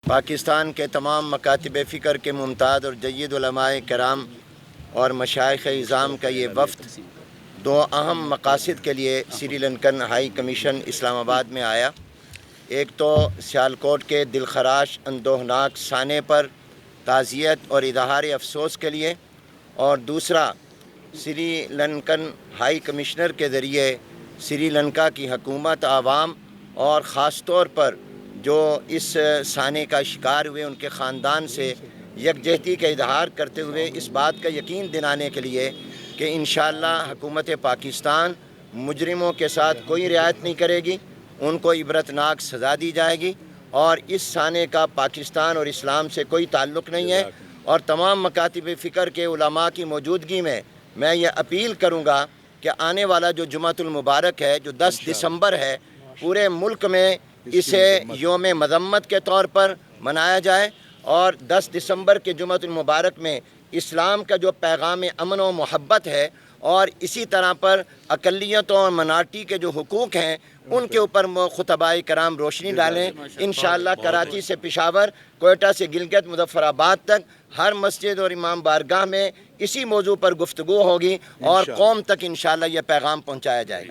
پاکستان کے تمام مکاتب فکر کے ممتاز اور جید علماء کرام اور مشائخ اعظام کا یہ وفد دو اہم مقاصد کے لیے سری لنکن ہائی کمیشن اسلام آباد میں آیا۔ ایک تو سیالکوٹ کے دلخراش اندوہناک سانے پر تعزیت اور اظہار افسوس کے لیے، اور دوسرا سری لنکن ہائی کمشنر کے ذریعے سری لنکا کی حکومت، عوام اور خاص طور پر جو اس سانے کا شکار ہوئے ان کے خاندان سے یکجہتی کا اظہار کرتے ہوئے اس بات کا یقین دلانے کے لیے کہ انشاءاللہ حکومت پاکستان مجرموں کے ساتھ کوئی رعایت نہیں کرے گی، ان کو عبرتناک سزا دی جائے گی، اور اس سانے کا پاکستان اور اسلام سے کوئی تعلق نہیں ہے۔ اور تمام مکاتب فکر کے علماء کی موجودگی میں یہ اپیل کروں گا کہ آنے والا جو جمعۃ المبارک ہے، جو 10 دسمبر ہے، پورے ملک میں اسے یوم مذمت کے طور پر منایا جائے، اور 10 دسمبر کے جمعۃ المبارک میں اسلام کا جو پیغام امن و محبت ہے اور اسی طرح پر اقلیتوں اور منارٹی کے جو حقوق ہیں ان کے اوپر خطباء کرام روشنی ڈالیں۔ انشاءاللہ کراچی سے پشاور، کوئٹہ سے گلگت، مظفر آباد تک ہر مسجد اور امام بارگاہ میں اسی موضوع پر گفتگو ہوگی اور قوم تک انشاءاللہ یہ پیغام پہنچایا جائے گا۔